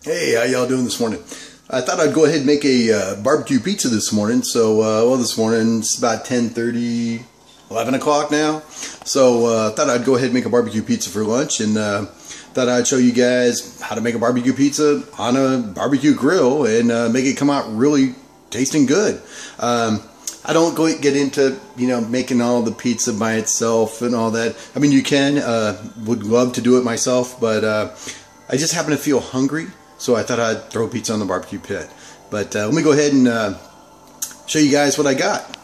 Hey, how y'all doing this morning? I thought I'd go ahead and make a barbecue pizza this morning. So, well, this morning it's about 10:30, 11 o'clock now. So, I thought I'd go ahead and make a barbecue pizza for lunch, and thought I'd show you guys how to make a barbecue pizza on a barbecue grill and make it come out really tasting good. I don't get into, making all the pizza by itself and all that. I mean, you can. Would love to do it myself, but I just happen to feel hungry. So I thought I'd throw pizza on the barbecue pit. But let me go ahead and show you guys what I got.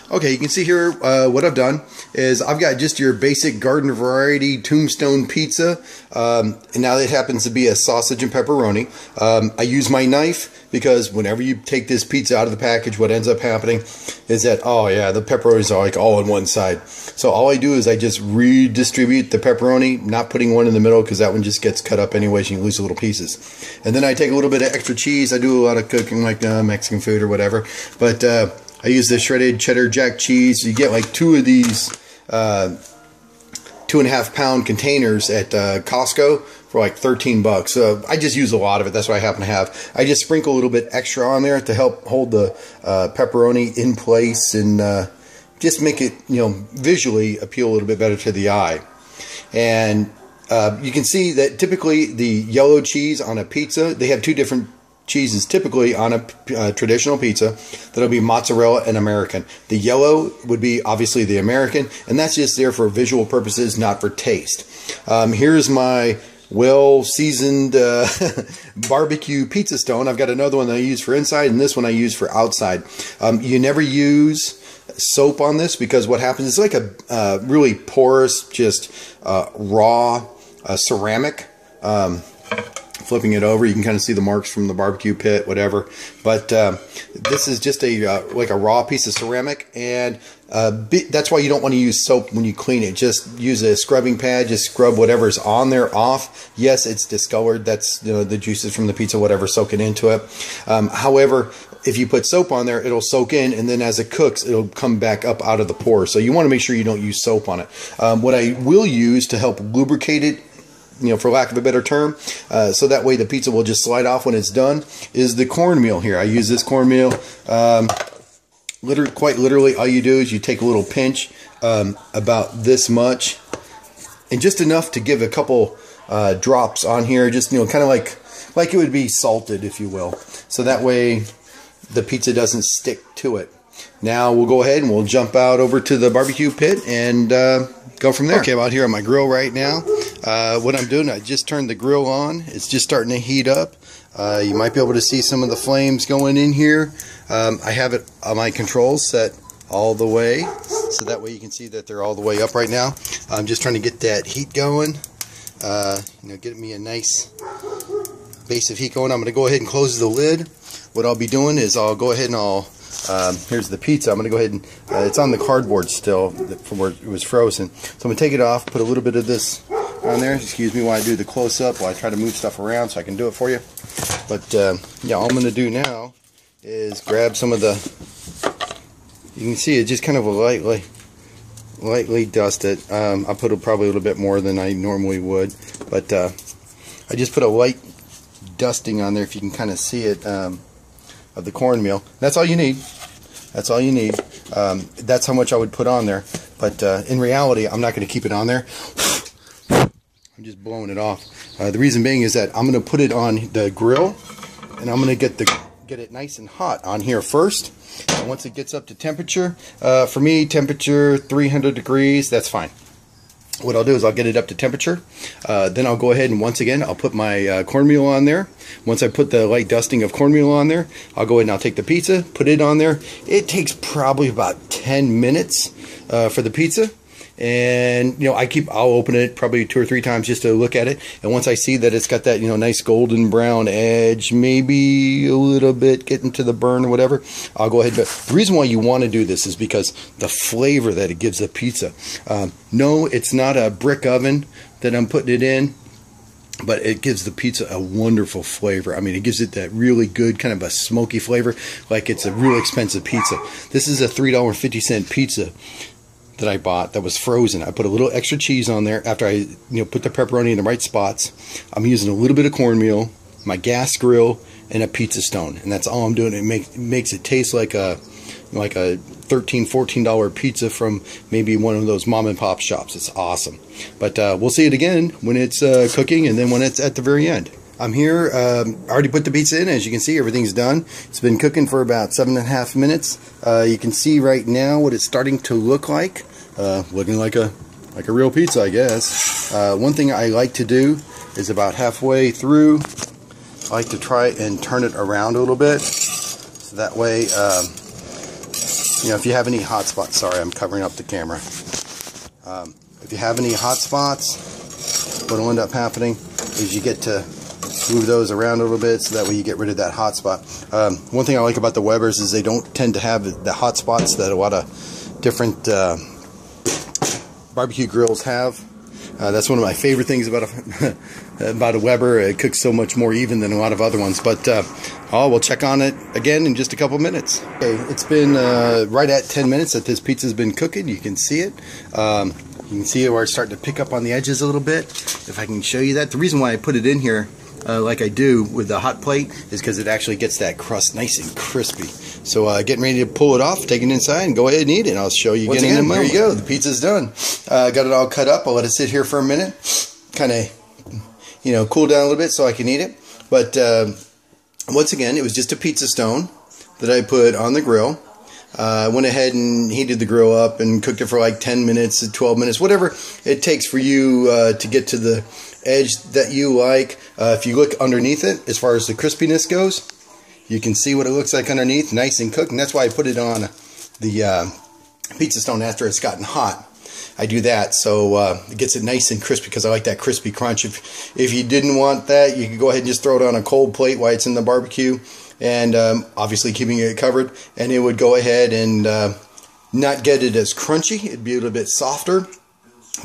Okay, you can see here what I've done is I've got just your basic garden variety tombstone pizza. And now it happens to be a sausage and pepperoni. I use my knife because whenever you take this pizza out of the package, what ends up happening is that, oh yeah, the pepperonis are like all on one side. So all I do is I just redistribute the pepperoni, not putting one in the middle because that one just gets cut up anyways and you lose little pieces. And then I take a little bit of extra cheese. I do a lot of cooking like Mexican food or whatever. But I use the shredded cheddar jack cheese. You get like two of these 2.5 pound containers at Costco for like 13 bucks. So I just use a lot of it. That's what I happen to have. I just sprinkle a little bit extra on there to help hold the pepperoni in place and just make it, visually appeal a little bit better to the eye. And you can see that typically the yellow cheese on a pizza, they have two different cheeses typically on a traditional pizza. That'll be mozzarella and American. The yellow would be obviously the American, and that's just there for visual purposes, not for taste. Here's my well-seasoned barbecue pizza stone. I've got another one that I use for inside, and this one I use for outside. You never use soap on this because what happens is like a really porous, just raw ceramic. Flipping it over, you can kind of see the marks from the barbecue pit, whatever. But this is just like a raw piece of ceramic, and that's why you don't want to use soap when you clean it. Just use a scrubbing pad. Just scrub whatever's on there off. Yes, it's discolored. That's the juices from the pizza, whatever, soaking into it. However, if you put soap on there, it'll soak in, and then as it cooks, it'll come back up out of the pores. So you want to make sure you don't use soap on it. What I will use to help lubricate it, for lack of a better term, so that way the pizza will just slide off when it's done, is the cornmeal here. I use this cornmeal. Quite literally, all you do is you take a little pinch, about this much, and just enough to give a couple drops on here, just kind of like it would be salted, if you will. So that way the pizza doesn't stick to it. Now we'll go ahead and we'll jump out over to the barbecue pit and go from there. Okay, I'm out here on my grill right now. What I'm doing, I just turned the grill on. It's just starting to heat up. You might be able to see some of the flames going in here. I have it on my controls set all the way, so that way you can see that they're all the way up right now. I'm just trying to get that heat going. Get me a nice base of heat going. I'm going to go ahead and close the lid. What I'll be doing is I'll go ahead and here's the pizza. I'm going to go ahead and, it's on the cardboard still from where it was frozen. So I'm going to take it off, put a little bit of this on there. Excuse me while I do the close-up, while I try to move stuff around so I can do it for you. But, yeah, all I'm going to do now is grab some of the, you can see it just kind of lightly dust it. I'll put probably a little bit more than I normally would. But I just put a light dusting on there, if you can kind of see it, of the cornmeal. That's all you need. That's all you need. That's how much I would put on there. But in reality, I'm not going to keep it on there. I'm just blowing it off. The reason being is that I'm going to put it on the grill, and I'm going to get it nice and hot on here first. And once it gets up to temperature, for me, temperature 300 degrees, that's fine. What I'll do is I'll get it up to temperature, then I'll go ahead and once again I'll put my cornmeal on there. Once I put the light dusting of cornmeal on there, I'll go ahead and I'll take the pizza, put it on there. It takes probably about 10 minutes for the pizza, and I'll open it probably 2 or 3 times just to look at it, and once I see that it's got that nice golden brown edge, maybe a little bit getting to the burn or whatever, I'll go ahead. But the reason why you want to do this is because the flavor that it gives the pizza. No, it's not a brick oven that I'm putting it in, but it gives the pizza a wonderful flavor. I mean, it gives it that really good kind of a smoky flavor, like it's a real expensive pizza. This is a $3.50 pizza that I bought that was frozen. I put a little extra cheese on there after I put the pepperoni in the right spots. I'm using a little bit of cornmeal, my gas grill, and a pizza stone, and that's all I'm doing. It makes it taste like a $13, $14 pizza from maybe one of those mom and pop shops. It's awesome. But we'll see it again when it's cooking, and then when it's at the very end. I'm here, already put the pizza in. As you can see, everything's done. It's been cooking for about 7.5 minutes. You can see right now what it's starting to look like. Looking like a real pizza, I guess. One thing I like to do is about halfway through, I like to try and turn it around a little bit. So that way, you know, if you have any hot spots, sorry, I'm covering up the camera. If you have any hot spots, what will end up happening is you get to move those around a little bit, so that way you get rid of that hot spot. One thing I like about the Webers is they don't tend to have the hot spots that a lot of different barbecue grills have. That's one of my favorite things about a Weber. It cooks so much more even than a lot of other ones. But we'll check on it again in just a couple minutes. Okay, it's been right at 10 minutes that this pizza's been cooking. You can see it. You can see it where it's starting to pick up on the edges a little bit. If I can show you that. The reason why I put it in here like I do with the hot plate is because it actually gets that crust nice and crispy. So getting ready to pull it off, take it inside, and go ahead and eat it. And I'll show you again in a moment. Here you go. The pizza's done. Got it all cut up. I'll let it sit here for a minute, kind of, you know, cool down a little bit so I can eat it. But once again, it was just a pizza stone that I put on the grill. I went ahead and heated the grill up and cooked it for like 10 minutes, 12 minutes, whatever it takes for you to get to the edge that you like. If you look underneath it, as far as the crispiness goes, you can see what it looks like underneath, nice and cooked. And that's why I put it on the pizza stone after it's gotten hot. I do that so it gets it nice and crispy, because I like that crispy crunch. If you didn't want that, you could go ahead and just throw it on a cold plate while it's in the barbecue, and obviously keeping it covered, and it would go ahead and not get it as crunchy. It'd be a little bit softer,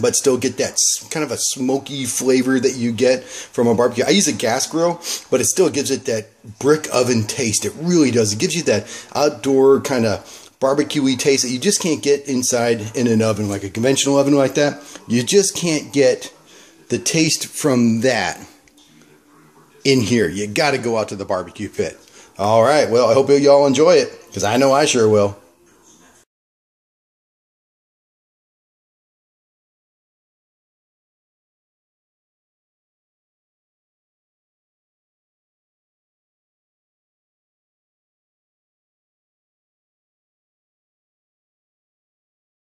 but still get that kind of a smoky flavor that you get from a barbecue. I use a gas grill, but it still gives it that brick oven taste. It really does. It gives you that outdoor kind of barbecue-y taste that you just can't get inside in an oven, like a conventional oven like that. You just can't get the taste from that in here. You got to go out to the barbecue pit. All right, well, I hope y'all enjoy it, because I know I sure will.